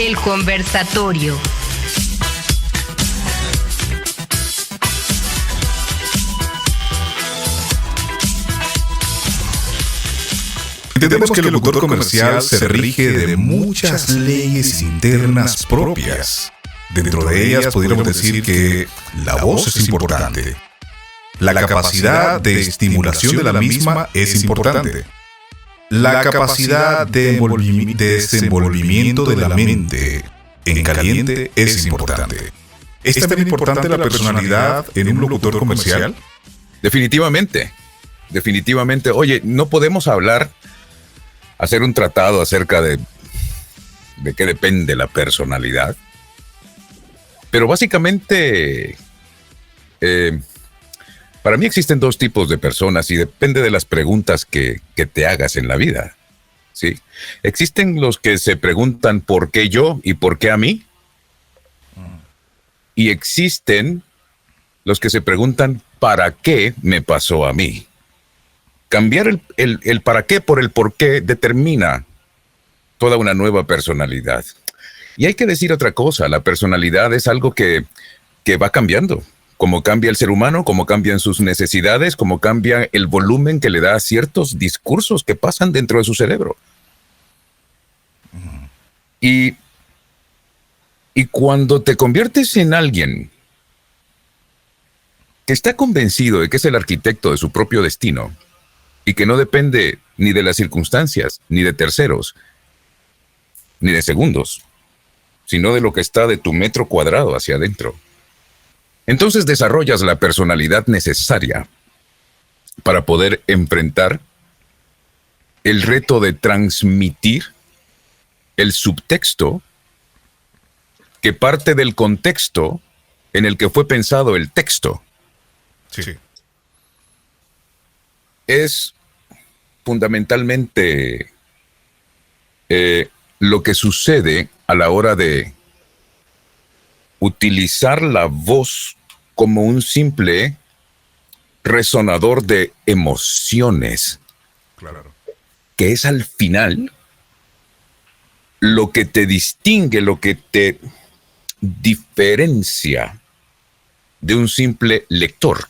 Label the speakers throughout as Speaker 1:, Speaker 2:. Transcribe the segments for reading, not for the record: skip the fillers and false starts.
Speaker 1: El conversatorio.
Speaker 2: Entendemos que el locutor comercial se rige de muchas leyes internas propias. Dentro de ellas podríamos decir que la voz es importante. La capacidad de estimulación de la misma es importante. La capacidad de desenvolvimiento de la mente en caliente es importante. ¿Es también importante la personalidad en un locutor comercial?
Speaker 3: Definitivamente. Oye, no podemos hacer un tratado acerca de qué depende la personalidad. Pero básicamente, para mí existen dos tipos de personas y depende de las preguntas que te hagas en la vida, ¿sí? Existen los que se preguntan ¿por qué yo y por qué a mí? Y existen los que se preguntan ¿para qué me pasó a mí? Cambiar el para qué por el por qué determina toda una nueva personalidad. Y hay que decir otra cosa, la personalidad es algo que va cambiando. Como cambia el ser humano, como cambian sus necesidades, como cambia el volumen que le da a ciertos discursos que pasan dentro de su cerebro. Y cuando te conviertes en alguien que está convencido de que es el arquitecto de su propio destino y que no depende ni de las circunstancias, ni de terceros, ni de segundos, sino de lo que está de tu metro cuadrado hacia adentro, entonces desarrollas la personalidad necesaria para poder enfrentar el reto de transmitir el subtexto que parte del contexto en el que fue pensado el texto.
Speaker 2: Sí.
Speaker 3: Es fundamentalmente lo que sucede a la hora de utilizar la voz como un simple resonador de emociones.
Speaker 2: Claro.
Speaker 3: Que es al final lo que te distingue, lo que te diferencia de un simple lector.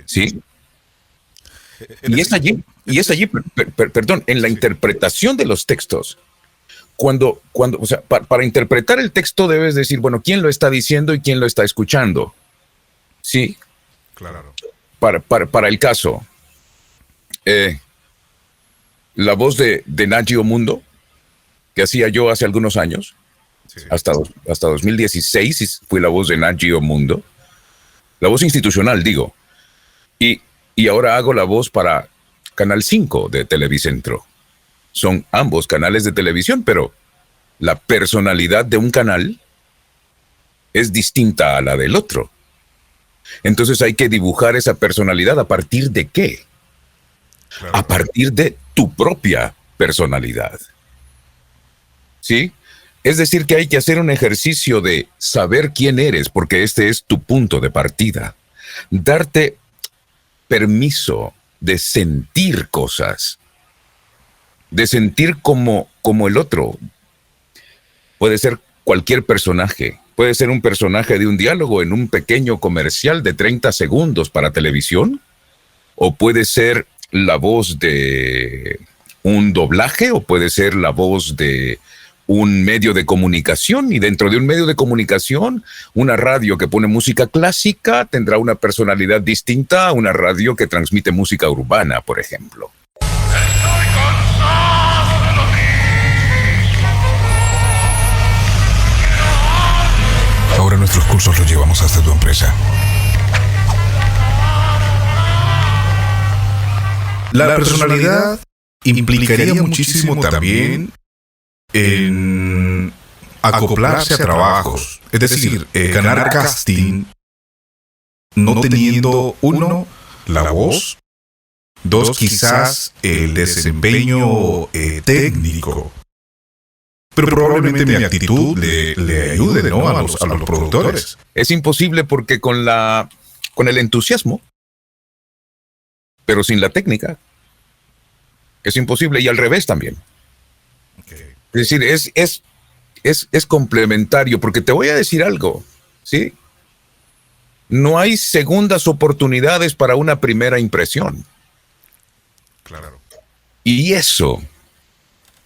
Speaker 3: ¿Sí? Y es allí, perdón, en la interpretación de los textos. Cuando, o sea, para interpretar el texto debes decir, bueno, ¿quién lo está diciendo y quién lo está escuchando? Sí.
Speaker 2: Claro.
Speaker 3: Para el caso, la voz de Nagio Mundo, que hacía yo hace algunos años, sí. hasta 2016 fui la voz de Nagio Mundo, la voz institucional, digo, y ahora hago la voz para Canal 5 de Televicentro. Son ambos canales de televisión, pero la personalidad de un canal es distinta a la del otro. Entonces hay que dibujar esa personalidad ¿a partir de qué? Claro. A partir de tu propia personalidad. ¿Sí? Es decir, que hay que hacer un ejercicio de saber quién eres, porque este es tu punto de partida. Darte permiso de sentir cosas. De sentir como el otro. Puede ser cualquier personaje. Puede ser un personaje de un diálogo en un pequeño comercial de 30 segundos para televisión. O puede ser la voz de un doblaje. O puede ser la voz de un medio de comunicación. Y dentro de un medio de comunicación, una radio que pone música clásica tendrá una personalidad distinta a una radio que transmite música urbana, por ejemplo.
Speaker 2: Ahora nuestros cursos los llevamos hasta tu empresa. La personalidad implicaría muchísimo también en acoplarse a trabajos. Es decir, ganar casting no teniendo, uno, la voz, dos, quizás el desempeño técnico. Pero probablemente mi actitud le ayude, ¿no?, a los productores.
Speaker 3: Es imposible porque con el entusiasmo, pero sin la técnica, es imposible, y al revés también.
Speaker 2: Okay.
Speaker 3: Es decir, es complementario, porque te voy a decir algo, ¿sí? No hay segundas oportunidades para una primera impresión.
Speaker 2: Claro.
Speaker 3: Y eso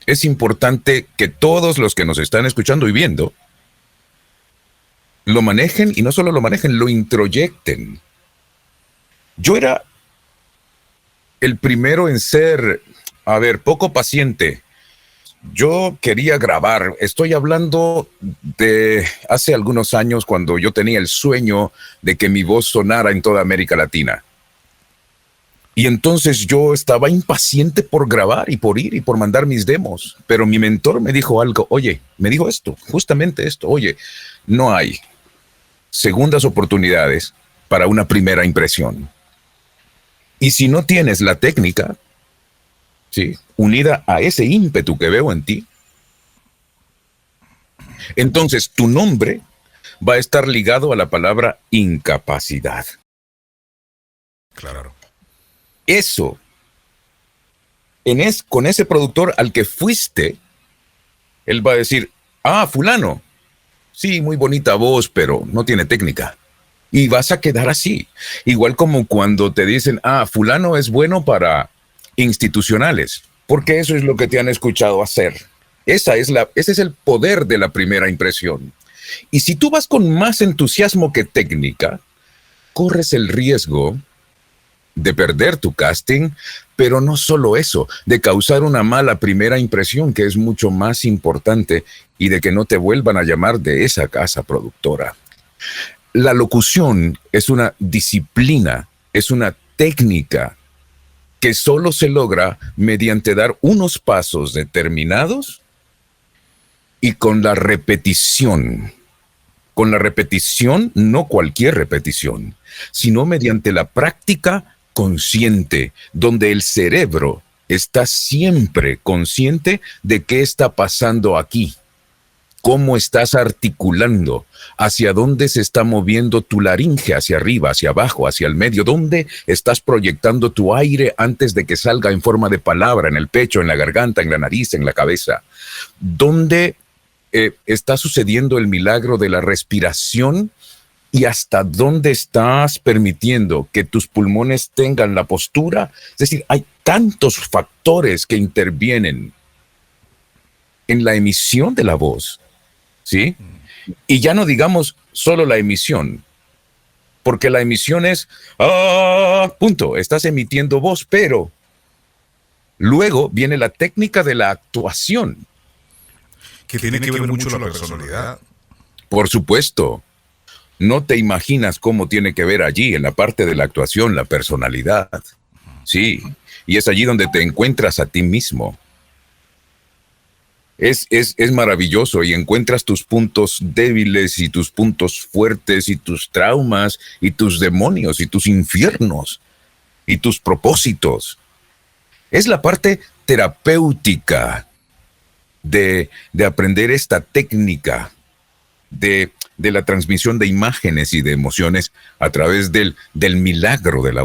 Speaker 3: es importante que todos los que nos están escuchando y viendo lo manejen, y no solo lo manejen, lo introyecten. Yo era el primero en ser, poco paciente. Yo quería grabar. Estoy hablando de hace algunos años, cuando yo tenía el sueño de que mi voz sonara en toda América Latina. Y entonces yo estaba impaciente por grabar y por ir y por mandar mis demos. Pero mi mentor me dijo algo, me dijo esto, justamente esto, no hay segundas oportunidades para una primera impresión. Y si no tienes la técnica, ¿sí?, unida a ese ímpetu que veo en ti, entonces tu nombre va a estar ligado a la palabra incapacidad.
Speaker 2: Claro.
Speaker 3: Eso, con ese productor al que fuiste, él va a decir, fulano, sí, muy bonita voz, pero no tiene técnica. Y vas a quedar así. Igual como cuando te dicen, fulano es bueno para institucionales, porque eso es lo que te han escuchado hacer. Ese es el poder de la primera impresión. Y si tú vas con más entusiasmo que técnica, corres el riesgo de perder tu casting, pero no solo eso, de causar una mala primera impresión, que es mucho más importante, y de que no te vuelvan a llamar de esa casa productora. La locución es una disciplina, es una técnica que solo se logra mediante dar unos pasos determinados y con la repetición. Con la repetición, no cualquier repetición, sino mediante la práctica consciente, donde el cerebro está siempre consciente de qué está pasando aquí, cómo estás articulando, hacia dónde se está moviendo tu laringe, hacia arriba, hacia abajo, hacia el medio, dónde estás proyectando tu aire antes de que salga en forma de palabra, en el pecho, en la garganta, en la nariz, en la cabeza, dónde está sucediendo el milagro de la respiración, y hasta dónde estás permitiendo que tus pulmones tengan la postura. Es decir, hay tantos factores que intervienen en la emisión de la voz, ¿sí? Y ya no digamos solo la emisión, porque la emisión es, punto, estás emitiendo voz, pero luego viene la técnica de la actuación.
Speaker 2: Que tiene que ver mucho la personalidad.
Speaker 3: Por supuesto. No te imaginas cómo tiene que ver allí, en la parte de la actuación, la personalidad. Sí, y es allí donde te encuentras a ti mismo. Es maravilloso, y encuentras tus puntos débiles y tus puntos fuertes y tus traumas y tus demonios y tus infiernos y tus propósitos. Es la parte terapéutica de aprender esta técnica de la transmisión de imágenes y de emociones a través del milagro de la